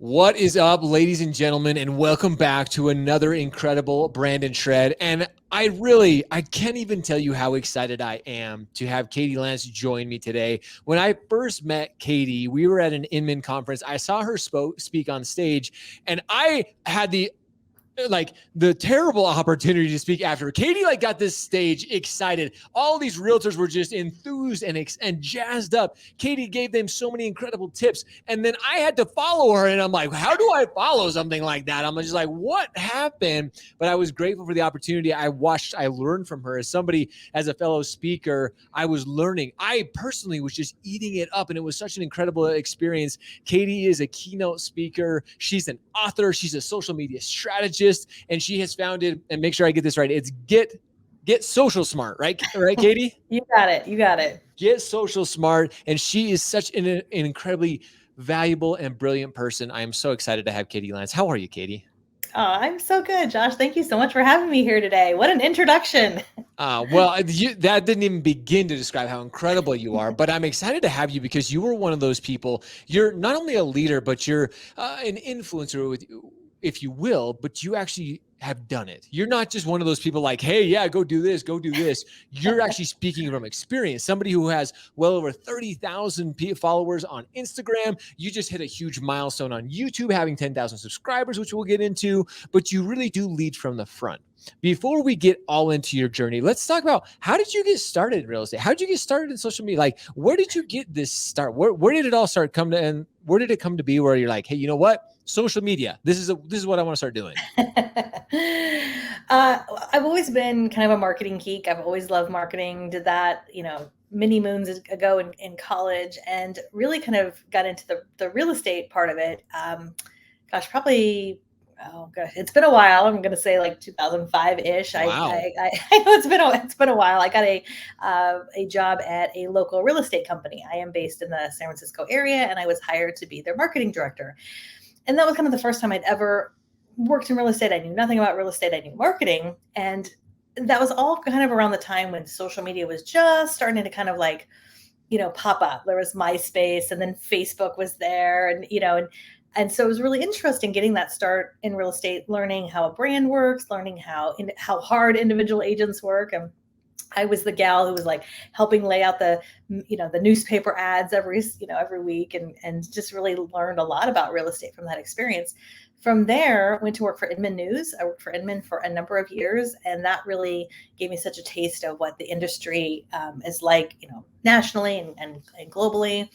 What is up, ladies and gentlemen, and welcome back to another incredible Brand+Shred. And I can't even tell you how excited I am to have Katie Lance join me today. When I first met Katie, we were at an Inman conference. I saw her speak on stage, and I had the terrible opportunity to speak after. Katie got this stage excited. All these realtors were just enthused and jazzed up. Katie gave them so many incredible tips, and then I had to follow her, and I'm like, how do I follow something like that? I'm just like, what happened? But I was grateful for the opportunity. I learned from her as a fellow speaker. I was learning. I personally was just eating it up, and it was such an incredible experience. Katie is a keynote speaker. She's an author. She's a social media strategist. And she has founded, and make sure I get this right, it's Get Social Smart, right, Katie? You got it. Get Social Smart. And she is such an incredibly valuable and brilliant person. I am so excited to have Katie Lance. How are you, Katie? Oh, I'm so good, Josh. Thank you so much for having me here today. What an introduction. That didn't even begin to describe how incredible you are, but I'm excited to have you because you were one of those people. You're not only a leader, but you're an influencer, if you will, but you actually have done it. You're not just one of those people like, hey, yeah, go do this. You're actually speaking from experience. Somebody who has well over 30,000 followers on Instagram. You just hit a huge milestone on YouTube, having 10,000 subscribers, which we'll get into, but you really do lead from the front. Before we get all into your journey, let's talk about how did you get started in real estate? How did you get started in social media? Like, where did you get this start? Where did it all start and where did it come to be where you're like, hey, you know what? Social media. This is what I want to start doing. I've always been kind of a marketing geek. I've always loved marketing. Did that, many moons ago in college, and really kind of got into the real estate part of it. Probably. Oh gosh, it's been a while. I'm going to say like 2005-ish. Wow. I know it's been a while. I got a job at a local real estate company. I am based in the San Francisco area, and I was hired to be their marketing director. And that was kind of the first time I'd ever worked in real estate. I knew nothing about real estate. I knew marketing. And that was all kind of around the time when social media was just starting to kind of pop up. There was MySpace, and then Facebook was there, and so it was really interesting getting that start in real estate, learning how a brand works, learning how hard individual agents work. And I was the gal who was helping lay out the newspaper ads every week, and just really learned a lot about real estate from that experience. From there, went to work for Inman News. I worked for Inman for a number of years, and that really gave me such a taste of what the industry is like, nationally and globally.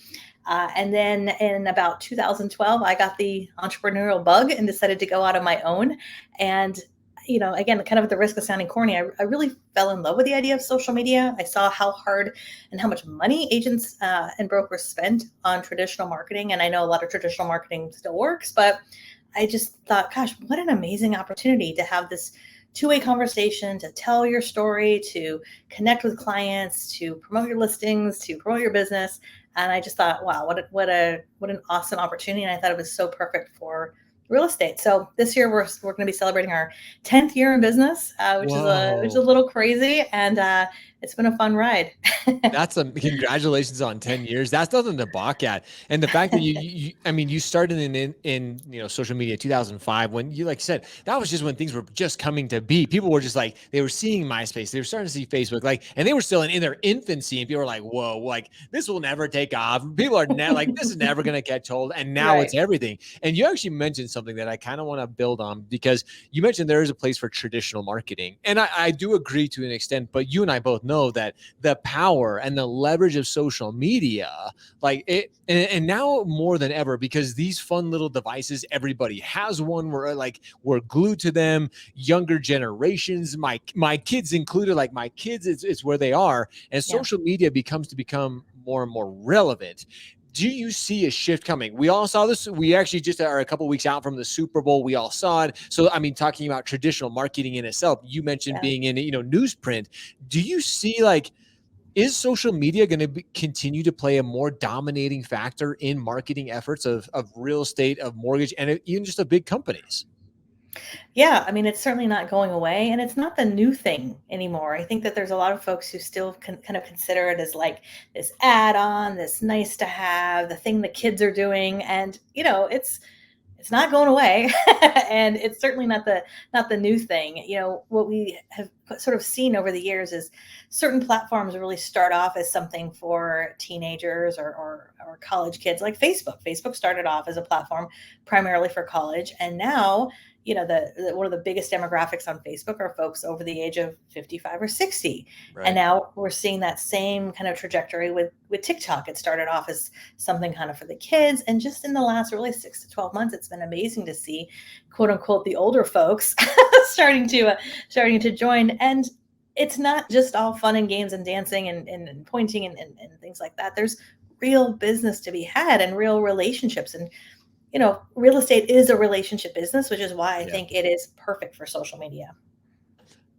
And then in about 2012, I got the entrepreneurial bug and decided to go out on my own. And again, kind of at the risk of sounding corny, I really fell in love with the idea of social media. I saw how hard and how much money agents and brokers spend on traditional marketing. And I know a lot of traditional marketing still works, but I just thought, gosh, what an amazing opportunity to have this two-way conversation, to tell your story, to connect with clients, to promote your listings, to promote your business. And I just thought, wow, what an awesome opportunity. And I thought it was so perfect for real estate. So this year we're going to be celebrating our 10th year in business, which is a little crazy, and it's been a fun ride. That's congratulations on 10 years. That's nothing to balk at. And the fact that you started in social media 2005, when you, like you said, that was just when things were just coming to be. People were just they were seeing MySpace, they were starting to see Facebook, and they were still in their infancy, and people were like, whoa, this will never take off. People are this is never going to catch hold. And now It's everything. And you actually mentioned something that I kind of want to build on, because you mentioned there is a place for traditional marketing. And I do agree to an extent, but you and I both know that the power and the leverage of social media, and now more than ever, because these fun little devices, everybody has one, we're glued to them. Younger generations, my kids included, my kids, it's where they are. And social media become more and more relevant. Do you see a shift coming? We all saw this. We actually just are a couple of weeks out from the Super Bowl. We all saw it. So, talking about traditional marketing in itself, you mentioned being in, newsprint. Do you see is social media going to continue to play a more dominating factor in marketing efforts of real estate, of mortgage, and even just of big companies? Yeah, it's certainly not going away, and it's not the new thing anymore. I think that there's a lot of folks who still kind of consider it as this add-on, this nice to have, the thing the kids are doing. And, it's not going away. And it's certainly not the new thing. What we have sort of seen over the years is certain platforms really start off as something for teenagers or college kids, like Facebook started off as a platform primarily for college, and now the one of the biggest demographics on Facebook are folks over the age of 55 or 60. And Right. now we're seeing that same kind of trajectory with TikTok. It started off as something kind of for the kids, and just in the last really 6 to 12 months, it's been amazing to see, quote unquote, the older folks starting to join. And it's not just all fun and games and dancing and pointing and things like that. There's real business to be had and real relationships. And real estate is a relationship business, which is why I Yeah. think it is perfect for social media.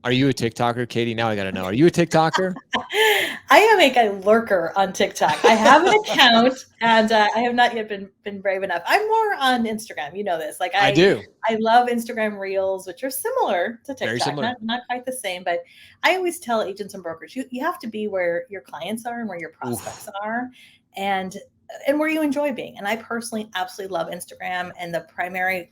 Are you a TikToker, Katie? Now I got to know. Are you a TikToker? I am a lurker on TikTok. I have an account, and I have not yet been brave enough. I'm more on Instagram. You know this. Like I do. I love Instagram Reels, which are similar to TikTok, Very similar. not quite the same. But I always tell agents and brokers, you have to be where your clients are and where your prospects are, and where you enjoy being. And I personally absolutely love Instagram, and the primary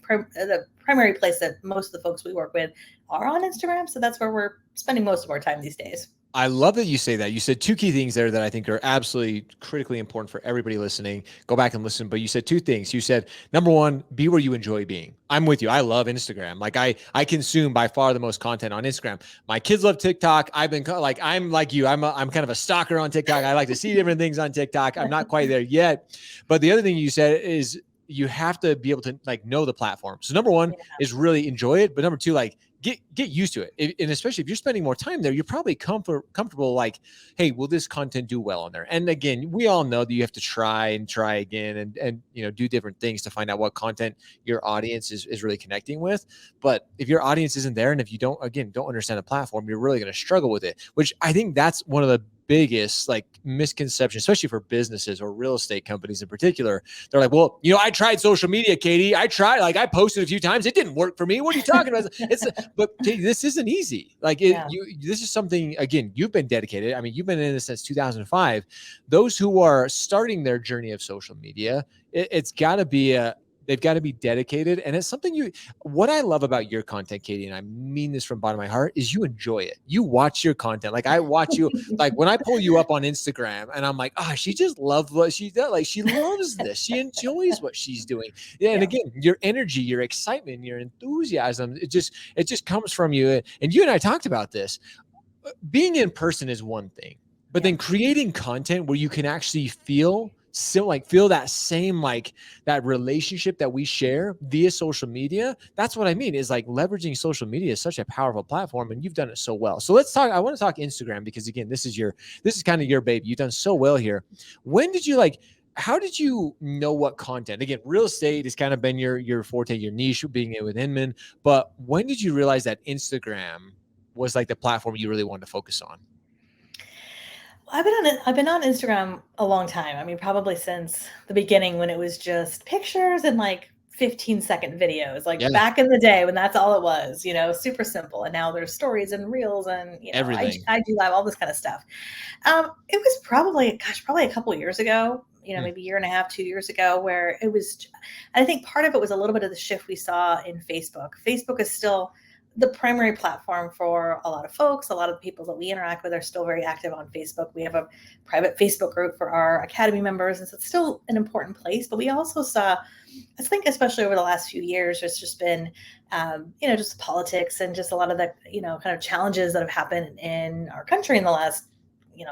place that most of the folks we work with are on Instagram. So that's where we're spending most of our time these days. I love that you say that. You said two key things there that I think are absolutely critically important for everybody listening. Go back and listen. But you said two things. You said, number one, be where you enjoy being. I'm with you. I love Instagram. Like I consume by far the most content on Instagram. My kids love TikTok. I'm like you. I'm kind of a stalker on TikTok. I like to see different things on TikTok. I'm not quite there yet. But the other thing you said is you have to be able to know the platform. So number one is really enjoy it. But number two, get used to it. And especially if you're spending more time there, you're probably comfortable like, hey, will this content do well on there? And again, we all know that you have to try again and do different things to find out what content your audience is really connecting with. But if your audience isn't there, and if you don't understand the platform, you're really going to struggle with it, which I think that's one of the biggest misconception, especially for businesses or real estate companies in particular. They're like, well, I tried social media, Katie. I tried, I posted a few times. It didn't work for me. What are you talking about? But Katie, this isn't easy. This is something, again, you've been dedicated. I mean, you've been in this since 2005. Those who are starting their journey of social media, it's got to be they've got to be dedicated. And it's something what I love about your content, Katie, and I mean this from the bottom of my heart, is you enjoy it. You watch your content. Like I watch you, when I pull you up on Instagram and I'm like, she just loves what she does. Like she loves this. She enjoys what she's doing. Yeah. And again, your energy, your excitement, your enthusiasm, it just comes from you. And you and I talked about this. Being in person is one thing, but then creating content where you can actually feel that same that relationship that we share via social media. That's what I mean is leveraging social media is such a powerful platform, and you've done it so well. So let's talk. I want to talk Instagram because again, this is kind of your baby. You've done so well here. When did you how did you know what content? Again, real estate has kind of been your forte, your niche, being it with Inman. But when did you realize that Instagram was the platform you really wanted to focus on? I've been on Instagram a long time. I mean, probably since the beginning when it was just pictures and 15-second videos, back in the day when that's all it was, super simple. And now there's stories and reels and Everything. I do live, all this kind of stuff. It was probably a couple of years ago, maybe a year and a half, 2 years ago, where it was. I think part of it was a little bit of the shift we saw in Facebook. Facebook is still the primary platform for a lot of folks. A lot of the people that we interact with are still very active on Facebook. We have a private Facebook group for our Academy members, and so it's still an important place. But we also saw, I think, especially over the last few years, there's just been, just politics and just a lot of the, kind of challenges that have happened in our country in the last,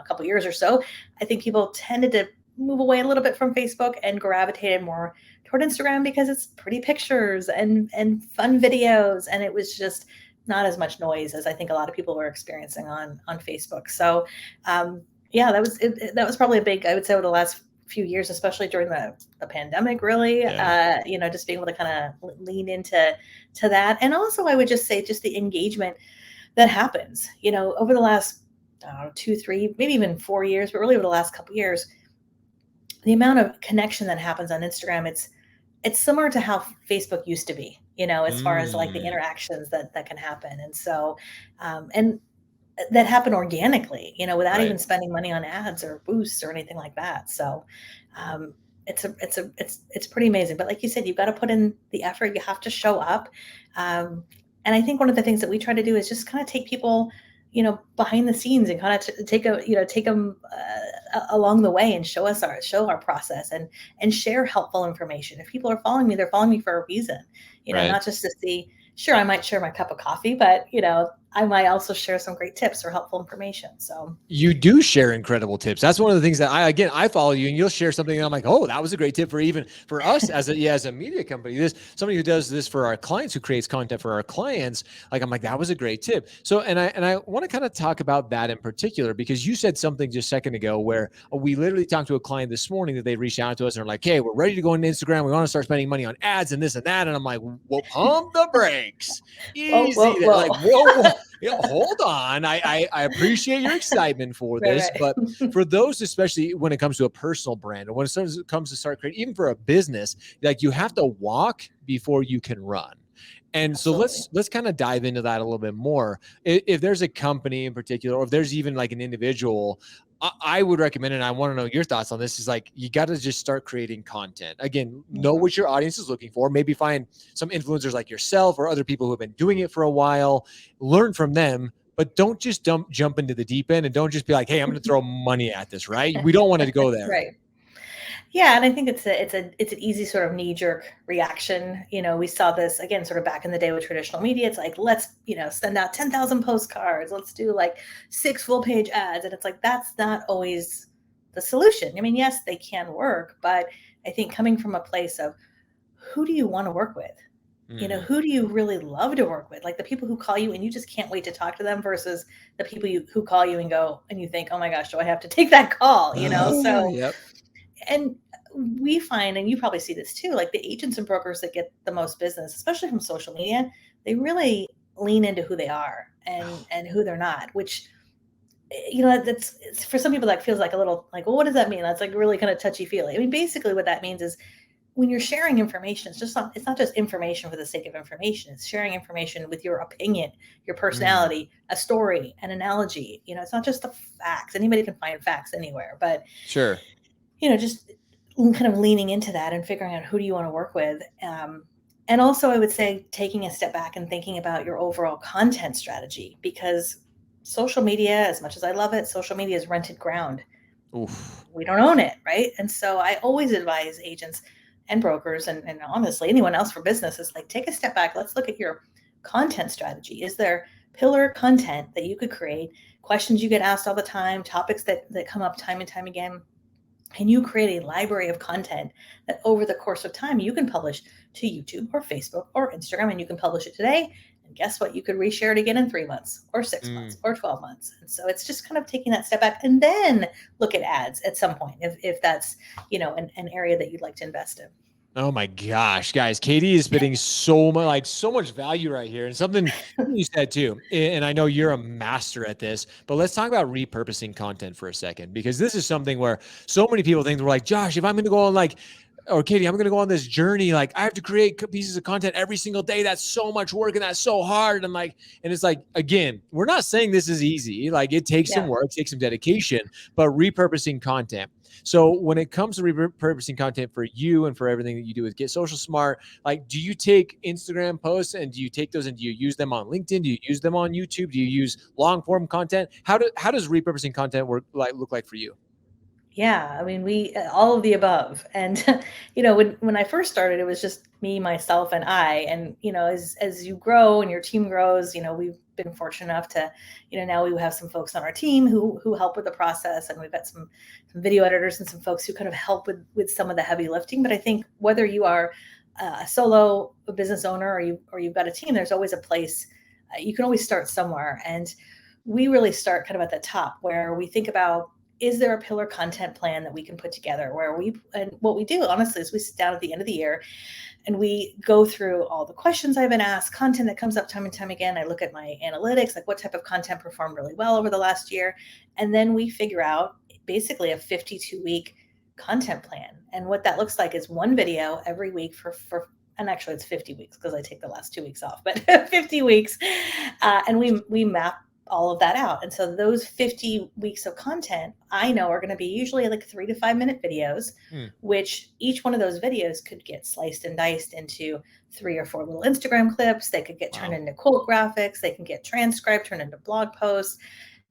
couple of years or so. I think people tended to move away a little bit from Facebook and gravitated more toward Instagram because it's pretty pictures and fun videos, and it was just not as much noise as I think a lot of people were experiencing on Facebook. So that was probably a big, I would say, over the last few years, especially during the pandemic, really, just being able to kind of lean into that. And also I would just say just the engagement that happens, over the last 2, 3, maybe even 4 years, but really over the last couple of years, the amount of connection that happens on Instagram, it's similar to how Facebook used to be, as far as the interactions that can happen. And so, and that happen organically, without even spending money on ads or boosts or anything like that. So, it's pretty amazing. But like you said, you've got to put in the effort. You have to show up. And I think one of the things that we try to do is just kind of take people, behind the scenes and kind of take them along the way and show our process and share helpful information. If people are following me, they're following me for a reason, Right. not just to see. Sure, I might share my cup of coffee, but I might also share some great tips or helpful information. So You do share incredible tips. That's one of the things that I follow you and you'll share something and I'm like, oh, that was a great tip for even for us as a media company. This somebody who does this for our clients, who creates content for our clients. Like, I'm like, that was a great tip. So, and I want to kind of talk about that in particular, because you said something just a second ago where we literally talked to a client this morning that they reached out to us and are like, hey, we're ready to go on Instagram. We want to start spending money on ads and this and that. And I'm like, well, pump the brakes. whoa, Easy whoa, there. Like, whoa. whoa. Hold on. I appreciate your excitement for this, Right, but for those, especially when it comes to a personal brand or when it comes to start creating, even for a business, like, you have to walk before you can run. And so absolutely. let's kind of dive into that a little bit more. If there's a company in particular, or if there's even like an individual, I would recommend, and I want to know your thoughts on this, is like, you got to just start creating content. Again, know Mhm. what your audience is looking for. Maybe find some influencers like yourself or other people who have been doing it for a while, learn from them, but don't just jump into the deep end, and don't just be like, hey, I'm going to throw money at this, right? We don't want to go there. Right. Yeah, and I think it's an easy sort of knee jerk reaction. We saw this again sort of back in the day with traditional media. It's like, let's, send out 10,000 postcards. Let's do like 6 full page ads. And it's like, that's not always the solution. I mean, yes, they can work, but I think coming from a place of, who do you want to work with? Mm. Who do you really love to work with? Like the people who call you and you just can't wait to talk to them versus the people who call you and go and you think, oh my gosh, do I have to take that call? So, Yep. and we find, and you probably see this too, like the agents and brokers that get the most business, especially from social media, they really lean into who they are and who they're not, which that's it's, for some people that feels like a little like, well, what does that mean? That's like really kind of touchy feely. I mean, basically what that means is when you're sharing information, it's not just information for the sake of information. It's sharing information with your opinion, your Mm. personality, a story, an analogy. It's not just the facts. Anybody can find facts anywhere, but Sure. just kind of leaning into that and figuring out who do you want to work with. And also, I would say taking a step back and thinking about your overall content strategy, because social media, as much as I love it, social media is rented ground. Oof. We don't own it, right? And so I always advise agents and brokers and honestly anyone else for business is like, take a step back. Let's look at your content strategy. Is there pillar content that you could create, questions you get asked all the time, topics that come up time and time again? Can you create a library of content that over the course of time you can publish to YouTube or Facebook or Instagram, and you can publish it today? And guess what? You could reshare it again in 3 months or 6 months Mm. or 12 months. And so it's just kind of taking that step back and then look at ads at some point if that's, an area that you'd like to invest in. Oh my gosh, guys, Katie is spitting so much value right here. And something you said too, and I know you're a master at this, but let's talk about repurposing content for a second, because this is something where so many people think, they're like, Josh, if I'm going to go on like, or Katie, I'm going to go on this journey, like I have to create pieces of content every single day. That's so much work and that's so hard. And like, and it's like, again, we're not saying this is easy. Like, it takes some Yeah. work, takes some dedication, but repurposing content. So when it comes to repurposing content for you and for everything that you do with Get Social Smart, like, do you take Instagram posts and do you take those and do you use them on LinkedIn? Do you use them on YouTube? Do you use long form content? How does repurposing content look like for you? Yeah, I mean, we all of the above. And when I first started, it was just me, myself, and I. And as you grow and your team grows, we've been fortunate enough to, now we have some folks on our team who help with the process, and we've got some video editors and some folks who kind of help with some of the heavy lifting. But I think whether you are a solo business owner or you've got a team, there's always a place. You can always start somewhere, and we really start kind of at the top where we think about, is there a pillar content plan that we can put together where and what we do honestly is we sit down at the end of the year and we go through all the questions I've been asked, content that comes up time and time again. I look at my analytics, like what type of content performed really well over the last year. And then we figure out basically a 52-week content plan. And what that looks like is one video every week and actually it's 50 weeks because I take the last 2 weeks off, but 50 weeks. And we map all of that out. And so those 50 weeks of content I know are going to be usually like 3 to 5 minute videos, which each one of those videos could get sliced and diced into 3 or 4 little Instagram clips. They could get turned into quote graphics. They can get transcribed, turned into blog posts.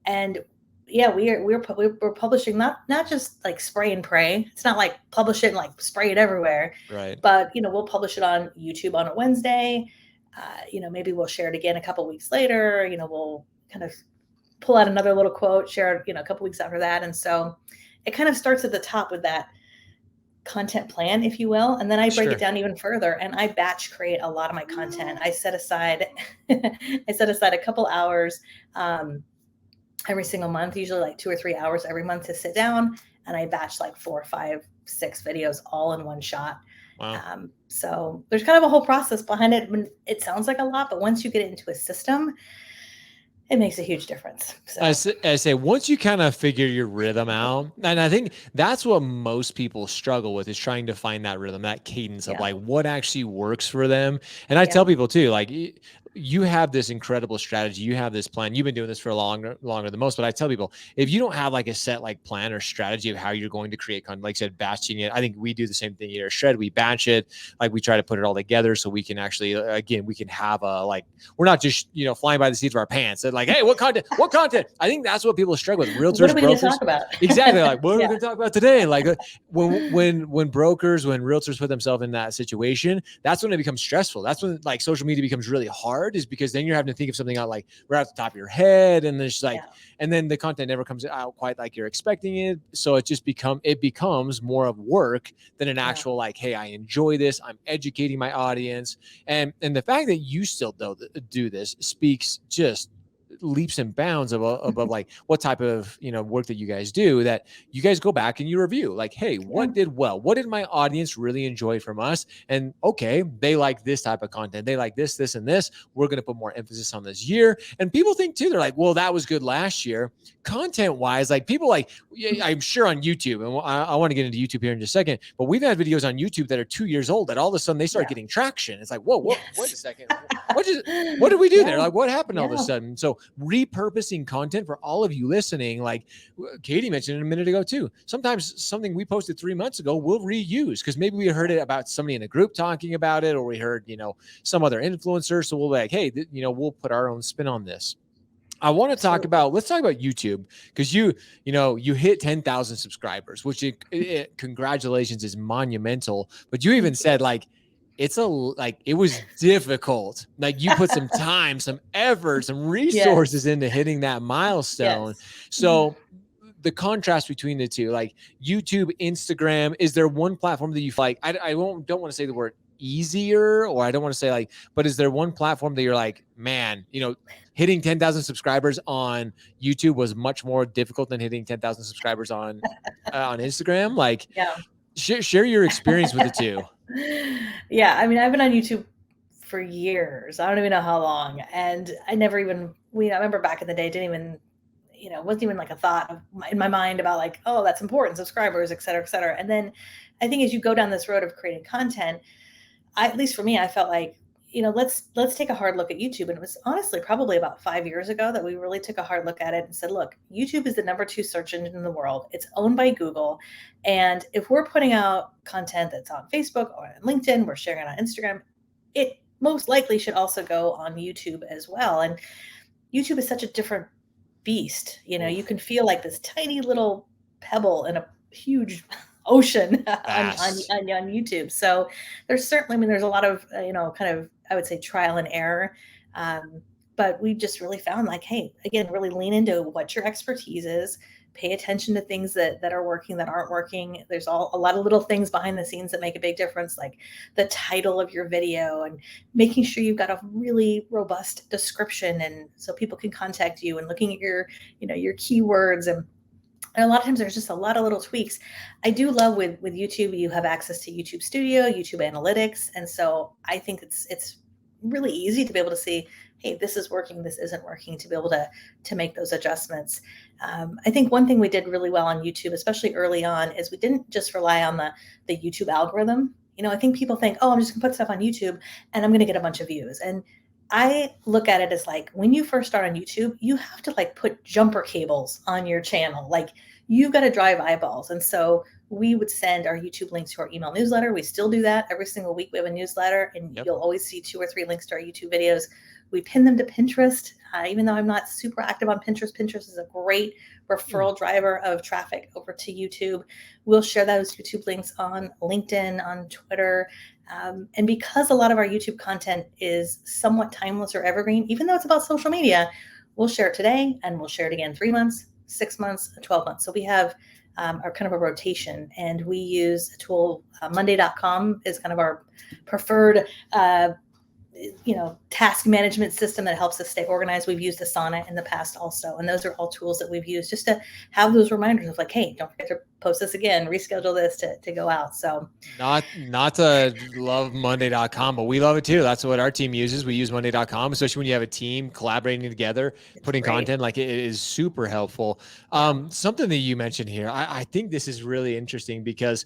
And yeah, we're publishing not just like spray and pray. It's not like publish it and like spray it everywhere. Right. But, we'll publish it on YouTube on a Wednesday. Maybe we'll share it again a couple weeks later. We'll kind of pull out another little quote, share it, a couple weeks after that. And so it kind of starts at the top with that content plan, if you will. And then I break it down even further, and I batch create a lot of my content. I set aside a couple hours every single month, usually like 2 or 3 hours every month to sit down, and I batch like 4, 5, 6 videos all in one shot. Wow. So there's kind of a whole process behind it. It sounds like a lot, but once you get it into a system, it makes a huge difference. So. I say, once you kind of figure your rhythm out, and I think that's what most people struggle with, is trying to find that rhythm, that cadence of like what actually works for them. And I tell people too, like, you have this incredible strategy. You have this plan. You've been doing this for longer than most. But I tell people, if you don't have like a set like plan or strategy of how you're going to create content, like I said, batching it. I think we do the same thing here at Shred. We batch it. Like, we try to put it all together so we can actually, again, we can have a, like, we're not just, flying by the seats of our pants. And like, hey, what content? What content? I think that's what people struggle with. Realtors, what are we brokers. Talk about? Exactly. Like, what are we going to talk about today? Like, when brokers, when realtors put themselves in that situation, that's when it becomes stressful. That's when like social media becomes really hard, is because then you're having to think of something out like right off the top of your head, and there's like, and then the content never comes out quite like you're expecting it. So it just becomes more of work than an actual like, hey, I enjoy this. I'm educating my audience, and the fact that you still do this speaks just leaps and bounds above like what type of work that you guys do, that you guys go back and you review like, hey, what did well, what did my audience really enjoy from us, and okay, they like this type of content, they like this and this, we're going to put more emphasis on this year. And people think too, they're like, well, that was good last year content wise. Like, people like, I'm sure on YouTube, and I want to get into YouTube here in just a second, but we've had videos on YouTube that are 2 years old that all of a sudden they start getting traction. It's like, whoa, wait a second, what did we do there? Like, what happened all of a sudden? So repurposing content for all of you listening, like Katie mentioned it a minute ago too. Sometimes something we posted 3 months ago we'll reuse because maybe we heard it about somebody in a group talking about it, or we heard some other influencer. So we'll be like, hey, we'll put our own spin on this. I want to talk about, let's talk about YouTube, because you hit 10,000 subscribers, which congratulations, is monumental. But you even said like, it was difficult. Like, you put some time, some effort, some resources into hitting that milestone. So the contrast between the two, like YouTube, Instagram, is there one platform that you feel like, I don't want to say the word easier, or I don't want to say like, but is there one platform that you're like, man, hitting 10,000 subscribers on YouTube was much more difficult than hitting 10,000 subscribers on Instagram? Like, share your experience with the two. Yeah, I mean, I've been on YouTube for years. I don't even know how long, and I never even. I remember back in the day, didn't even, wasn't even like a thought in my mind about like, oh, that's important, subscribers, et cetera, et cetera. And then I think as you go down this road of creating content, at least for me, I felt like, let's take a hard look at YouTube. And it was honestly probably about 5 years ago that we really took a hard look at it and said, look, YouTube is the number 2 search engine in the world. It's owned by Google. And if we're putting out content that's on Facebook or on LinkedIn, we're sharing it on Instagram, it most likely should also go on YouTube as well. And YouTube is such a different beast. You can feel like this tiny little pebble in a huge ocean on YouTube. So there's certainly, there's a lot of, kind of, I would say, trial and error. But we just really found like, hey, again, really lean into what your expertise is, pay attention to things that are working, that aren't working. There's a lot of little things behind the scenes that make a big difference, like the title of your video and making sure you've got a really robust description, and so people can contact you, and looking at your keywords. And a lot of times there's just a lot of little tweaks. I do love with YouTube, you have access to YouTube Studio, YouTube Analytics. And so I think it's really easy to be able to see, hey, this is working, this isn't working, to be able to make those adjustments. I think one thing we did really well on YouTube, especially early on, is we didn't just rely on the YouTube algorithm. I think people think, oh, I'm just gonna put stuff on YouTube and I'm gonna get a bunch of views. And I look at it as like when you first start on YouTube, you have to like put jumper cables on your channel. Like you've got to drive eyeballs. And so we would send our YouTube links to our email newsletter. We still do that every single week. We have a newsletter, and Yep. you'll always see 2 or 3 links to our YouTube videos. We pin them to Pinterest. Even though I'm not super active on Pinterest, Pinterest is a great referral driver of traffic over to YouTube. We'll share those YouTube links on LinkedIn, on Twitter. And because a lot of our YouTube content is somewhat timeless or evergreen, even though it's about social media, we'll share it today and we'll share it again 3 months, 6 months, 12 months. So we have our kind of a rotation, and we use a tool, Monday.com is kind of our preferred task management system that helps us stay organized. We've used Asana in the past also, and those are all tools that we've used just to have those reminders of like, hey, don't forget to post this again, reschedule this to go out. So not to love Monday.com, but we love it too. That's what our team uses. We use Monday.com, especially when you have a team collaborating together, putting great. content. Like it is super helpful. Something that you mentioned here, I think this is really interesting because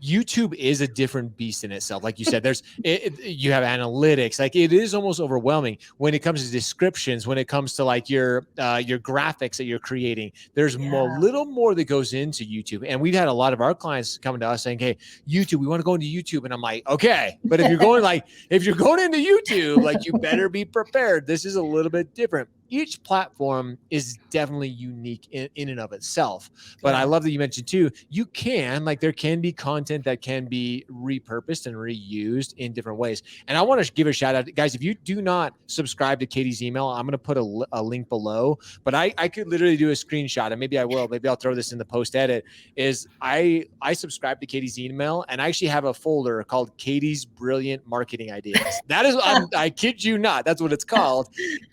YouTube is a different beast in itself. Like you said, you have analytics. Like it is almost overwhelming when it comes to descriptions, when it comes to like your graphics that you're creating. There's a little more that goes into YouTube. And we've had a lot of our clients coming to us saying, hey, YouTube, we want to go into YouTube. And I'm like, okay, but if you're going into YouTube, like you better be prepared. This is a little bit different. Each platform is definitely unique in and of itself. But I love that you mentioned too, there can be content that can be repurposed and reused in different ways. And I want to give a shout out, guys, if you do not subscribe to Katie's email, I'm going to put a link below, but I could literally do a screenshot, and maybe I will, maybe I'll throw this in the post edit, is I subscribe to Katie's email, and I actually have a folder called Katie's Brilliant Marketing Ideas. That is, I kid you not, that's what it's called.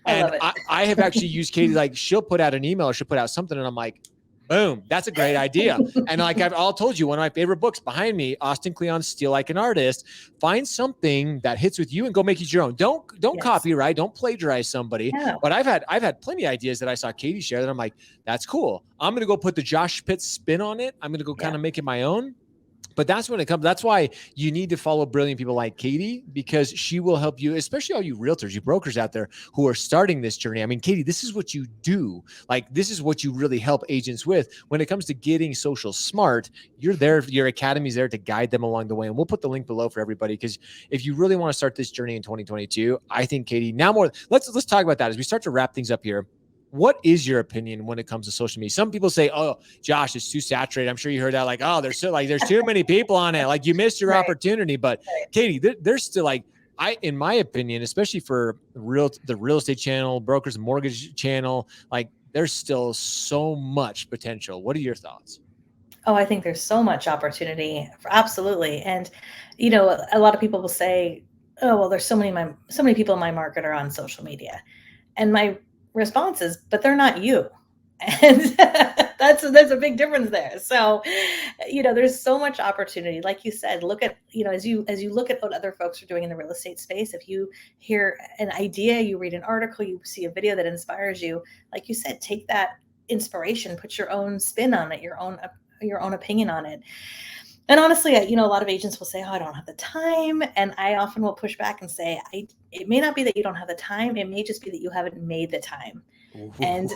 And I have actually used Katie, like she'll put out an email or she'll put out something, and I'm like, boom, that's a great idea. And like I've all told you, one of my favorite books behind me, Austin Kleon's Steal Like an Artist. Find something that hits with you and go make it your own. Don't copy, right? Don't plagiarize somebody. Yeah. But I've had plenty of ideas that I saw Katie share that I'm like, that's cool. I'm going to go put the Josh Pitts spin on it. I'm going to go kind of make it my own. But that's when it comes. That's why you need to follow brilliant people like Katie, because she will help you, especially all you realtors, you brokers out there who are starting this journey. I mean, Katie, this is what you do. Like, this is what you really help agents with. When it comes to getting social smart, you're there. Your academy's there to guide them along the way. And we'll put the link below for everybody, because if you really want to start this journey in 2022, I think, Katie, now more, let's talk about that as we start to wrap things up here. What is your opinion when it comes to social media? Some people say, oh, Josh, it's too saturated. I'm sure you heard that. Like, oh, there's too many people on it. Like, you missed your opportunity. But Katie, there's still, like, in my opinion, especially for the real estate channel, brokers and mortgage channel, like, there's still so much potential. What are your thoughts? Oh, I think there's so much opportunity. Absolutely. And, a lot of people will say, oh, well, there's so many people in my market are on social media. And my response is, but they're not you. And that's a big difference there. So, there's so much opportunity. Like you said, look at, as you look at what other folks are doing in the real estate space, if you hear an idea, you read an article, you see a video that inspires you, like you said, take that inspiration, put your own spin on it, your own opinion on it. And honestly, a lot of agents will say, oh, I don't have the time. And I often will push back and say, it may not be that you don't have the time. It may just be that you haven't made the time. Ooh. And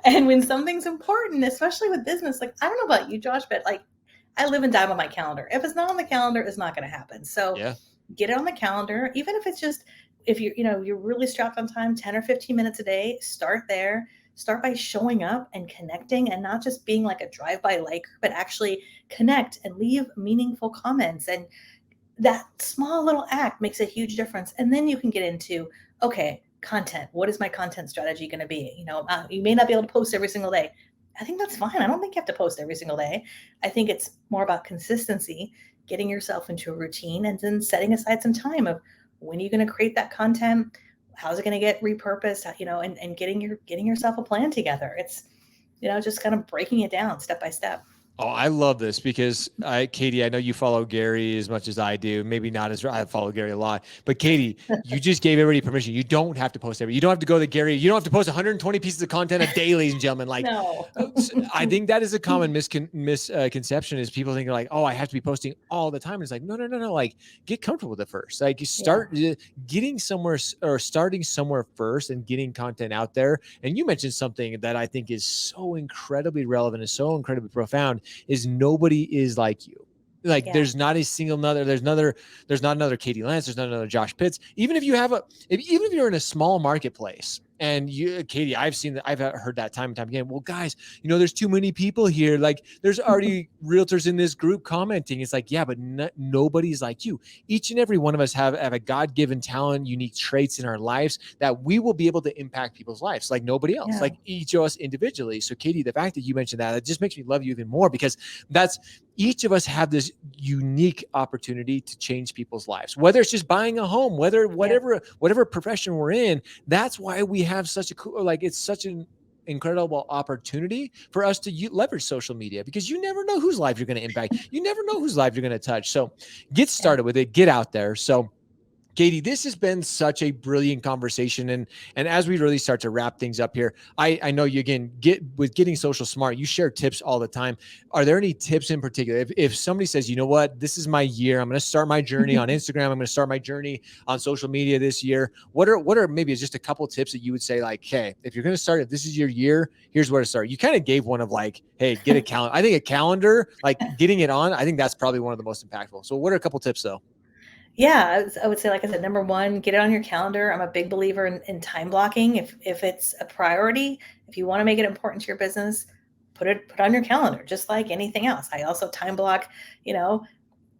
and when something's important, especially with business, like, I don't know about you, Josh, but like, I live and die by my calendar. If it's not on the calendar, it's not going to happen. So get it on the calendar. Even if it's just, if you're really strapped on time, 10 or 15 minutes a day, start there. Start by showing up and connecting, and not just being like a drive-by liker, but actually connect and leave meaningful comments. And that small little act makes a huge difference. And then you can get into, okay, content. What is my content strategy going to be? You may not be able to post every single day. I think that's fine. I don't think you have to post every single day. I think it's more about consistency, getting yourself into a routine, and then setting aside some time of when are you going to create that content? How's it going to get repurposed? And getting yourself a plan together. It's, just kind of breaking it down step by step. Oh, I love this because Katie, I know you follow Gary as much as I do. Maybe not as I follow Gary a lot, but Katie, you just gave everybody permission. You don't have to post every. You don't have to go to Gary. You don't have to post 120 pieces of content a day, ladies and gentlemen. Like, No. I think that is a common misconception is people thinking like, oh, I have to be posting all the time. And it's like, no, no, no, no. Like, get comfortable with it first. Like, you start getting somewhere or starting somewhere first and getting content out there. And you mentioned something that I think is so incredibly relevant and so incredibly profound. Is nobody is like you. Like there's not a single there's not another Katie Lance, there's not another Josh Pitts. Even if you have even if you're in a small marketplace and you, Katie, I've heard that time and time again. Well, guys, there's too many people here. Like there's already realtors in this group commenting. It's like, yeah, but nobody's like you. Each and every one of us have a God-given talent, unique traits in our lives that we will be able to impact people's lives like nobody else, like each of us individually. So Katie, the fact that you mentioned that, it just makes me love you even more because each of us have this unique opportunity to change people's lives, whether it's just buying a home, whatever profession we're in. That's why we have such a cool, it's such an incredible opportunity for us to leverage social media because you never know whose life you're going to impact. You never know whose life you're going to touch. So get started with it, get out there. So Katie, this has been such a brilliant conversation. And as we really start to wrap things up here, I know you, again, getting social smart, you share tips all the time. Are there any tips in particular? If somebody says, you know what, this is my year, I'm going to start my journey on Instagram, I'm going to start my journey on social media this year. What are maybe just a couple tips that you would say, like, hey, if you're going to start, if this is your year, here's where to start. You kind of gave one of like, hey, get a calendar. I think a calendar, like getting it on, I think that's probably one of the most impactful. So what are a couple tips though? Yeah, I would say, like I said, number one, get it on your calendar. I'm a big believer in time blocking. If it's a priority, if you want to make it important to your business, put on your calendar, just like anything else. I also time block,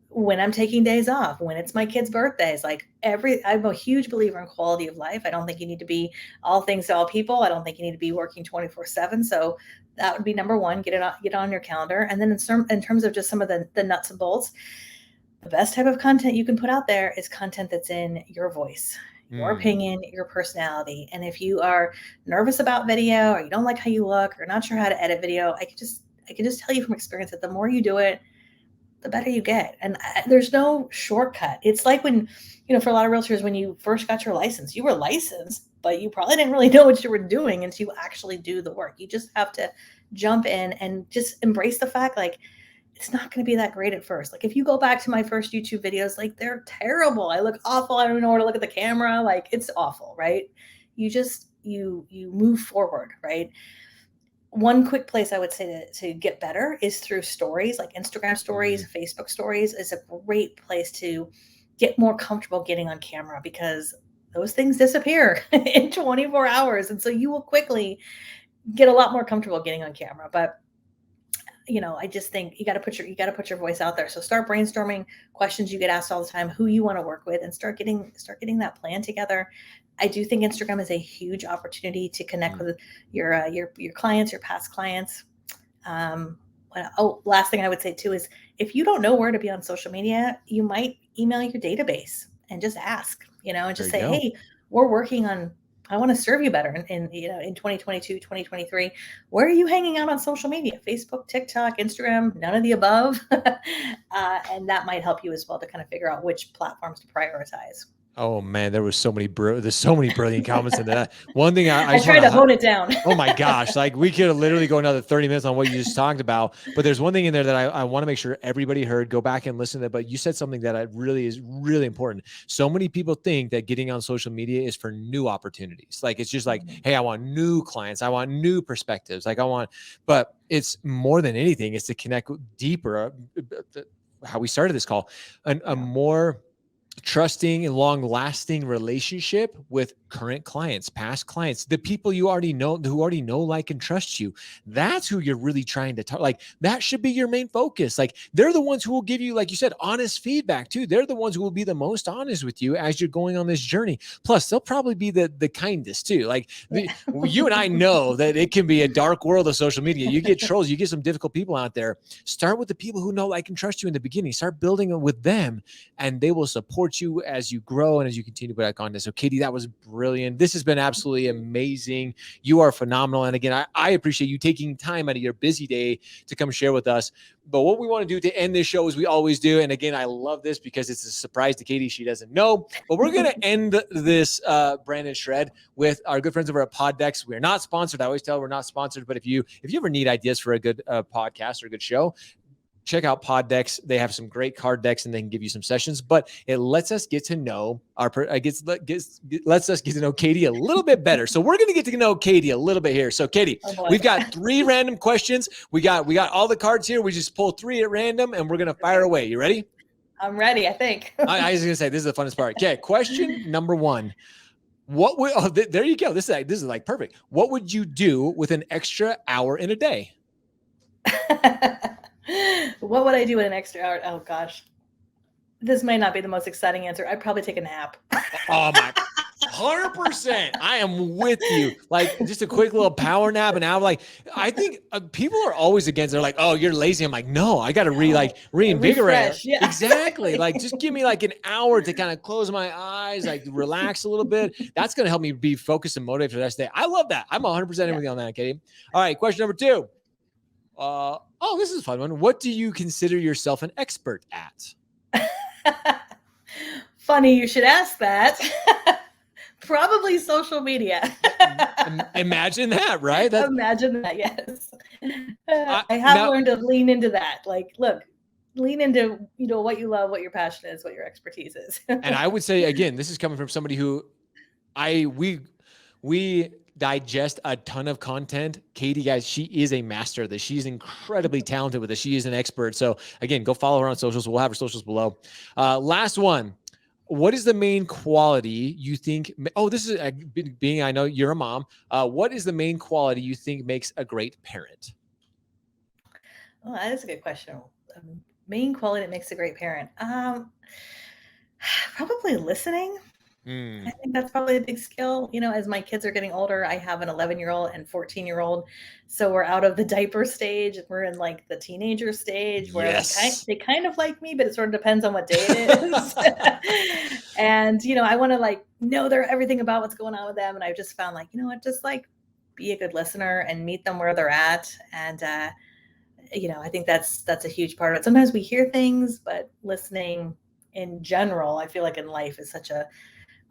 when I'm taking days off, when it's my kids' birthdays, I'm a huge believer in quality of life. I don't think you need to be all things to all people. I don't think you need to be working 24/7. So that would be number one, get on your calendar. And then in terms of just some of the nuts and bolts, the best type of content you can put out there is content that's in your voice, your opinion, your personality. And if you are nervous about video or you don't like how you look or not sure how to edit video, I can just tell you from experience that the more you do it, the better you get. And there's no shortcut. It's like when, for a lot of realtors, when you first got your license, you were licensed, but you probably didn't really know what you were doing until you actually do the work. You just have to jump in and just embrace the fact, it's not going to be that great at first. Like if you go back to my first YouTube videos, they're terrible. I look awful. I don't even know where to look at the camera. It's awful, right? You just, you move forward, right? One quick place I would say to get better is through stories, like Instagram stories, Facebook stories is a great place to get more comfortable getting on camera because those things disappear in 24 hours. And so you will quickly get a lot more comfortable getting on camera. But I just think you got to put your voice out there. So start brainstorming questions you get asked all the time, who you want to work with, and start getting that plan together. I do think Instagram is a huge opportunity to connect with your clients, your past clients. Last thing I would say too is if you don't know where to be on social media, you might email your database and just ask, and just say, hey, we're working on, I want to serve you better in 2022, 2023. Where are you hanging out on social media? Facebook, TikTok, Instagram, none of the above. And that might help you as well to kind of figure out which platforms to prioritize. Oh man, there's so many brilliant comments in that. One thing I tried to hone it down. Oh my gosh, we could literally go another 30 minutes on what you just talked about. But there's one thing in there that I want to make sure everybody heard. Go back and listen to that. But you said something that is really important. So many people think that getting on social media is for new opportunities. It's just hey, I want new clients, I want new perspectives. But it's more than anything, it's to connect deeper. How we started this call, a more trusting and long-lasting relationship with current clients, past clients, the people you already know, who already know, like, and trust you. That's who you're really trying to talk. That should be your main focus. They're the ones who will give you, like you said, honest feedback too. They're the ones who will be the most honest with you as you're going on this journey. Plus, they'll probably be the kindest too. You and I know that it can be a dark world of social media. You get trolls, you get some difficult people out there. Start with the people who know, like, and trust you in the beginning. Start building with them, and they will support support you as you grow and as you continue to put out content. So Katie, that was brilliant. This has been absolutely amazing. You are phenomenal. And again, I appreciate you taking time out of your busy day to come share with us. But what we want to do to end this show is we always do. And again, I love this because it's a surprise to Katie. She doesn't know, but we're going to end this Brand+Shred with our good friends over at Poddex. We're not sponsored. I always tell we're not sponsored, but if you ever need ideas for a good podcast or a good show, check out Poddex. They have some great card decks and they can give you some sessions, but it lets us get to know lets us get to know Katie a little bit better. So we're going to get to know Katie a little bit here. So Katie, we've got 3 random questions. We got all the cards here. We just pull 3 at random and we're going to fire away. You ready? I'm ready, I think. I was going to say, this is the funnest part. Okay. Question number 1. What would, there you go. This is like perfect. What would you do with an extra hour in a day? What would I do with an extra hour? Oh gosh, this may not be the most exciting answer. I'd probably take a nap. Oh my, 100%. I am with you. Like just a quick little power nap. And I'm like, I think people are always against. They're like, oh, you're lazy. I'm like, no, I got to reinvigorate. Yeah. Exactly. Like just give me like an hour to kind of close my eyes, like relax a little bit. That's going to help me be focused and motivated for the rest of the day. I love that. I'm 100% in with you on that, Katie. All right. Question number 2. This is a fun one. What do you consider yourself an expert at? Funny you should ask that. Probably social media. Imagine that, right? Imagine that, yes. I have learned to lean into that. Like, look, lean into, what you love, what your passion is, what your expertise is. And I would say, again, this is coming from somebody who we digest a ton of content. Katie, guys, she is a master of this. She's incredibly talented with this. She is an expert. So again, go follow her on socials. We'll have her socials below. Last one. What is the main quality you think? This is being, I know you're a mom. What is the main quality you think makes a great parent? Oh, that is a good question. Main quality that makes a great parent. Probably listening. I think that's probably a big skill. As my kids are getting older, I have an 11-year-old and 14-year-old. So we're out of the diaper stage. We're in like the teenager stage where they kind of like me, but it sort of depends on what day it is. And, I want to know everything about what's going on with them. And I've just found just be a good listener and meet them where they're at. And, I think that's a huge part of it. Sometimes we hear things, but listening in general, I feel like in life is such a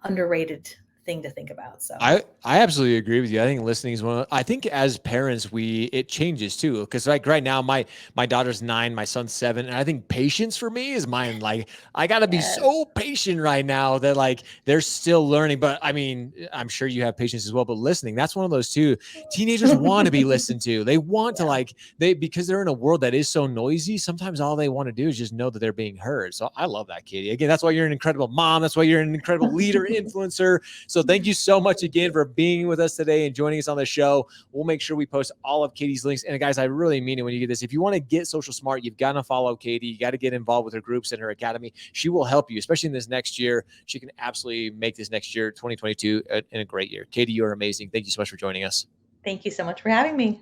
underrated thing to think about. So I absolutely agree with you. I think listening is I think as parents, it changes too. Cause like right now, my daughter's 9, my son's 7. And I think patience for me is mine. Like I gotta be so patient right now that they're still learning. But I mean, I'm sure you have patience as well, but listening, that's one of those too. Teenagers want to be listened to. They want to because they're in a world that is so noisy. Sometimes all they want to do is just know that they're being heard. So I love that, Katie. Again, that's why you're an incredible mom. That's why you're an incredible leader, influencer. So thank you so much again for being with us today and joining us on the show. We'll make sure we post all of Katie's links. And guys, I really mean it when you get this. If you want to get social smart, you've got to follow Katie. You got to get involved with her groups and her academy. She will help you, especially in this next year. She can absolutely make this next year, 2022, in a great year. Katie, you're amazing. Thank you so much for joining us. Thank you so much for having me.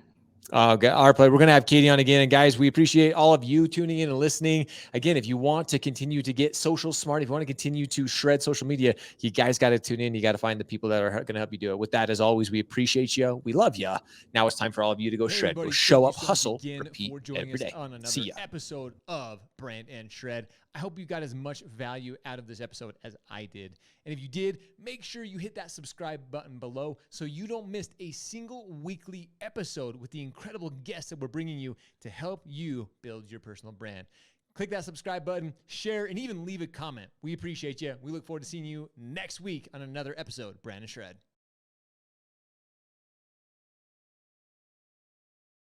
Our pleasure. We're going to have Katie on again. And guys, we appreciate all of you tuning in and listening. Again, if you want to continue to get social smart, if you want to continue to shred social media, you guys got to tune in. You got to find the people that are going to help you do it. With that, as always, we appreciate you. We love you. Now it's time for all of you to go shred. Go show up, hustle, repeat every day. On another episode of Brand+Shred. I hope you got as much value out of this episode as I did. And if you did, make sure you hit that subscribe button below so you don't miss a single weekly episode with the incredible guests that we're bringing you to help you build your personal brand. Click that subscribe button, share, and even leave a comment. We appreciate you. We look forward to seeing you next week on another episode of Brand+Shred.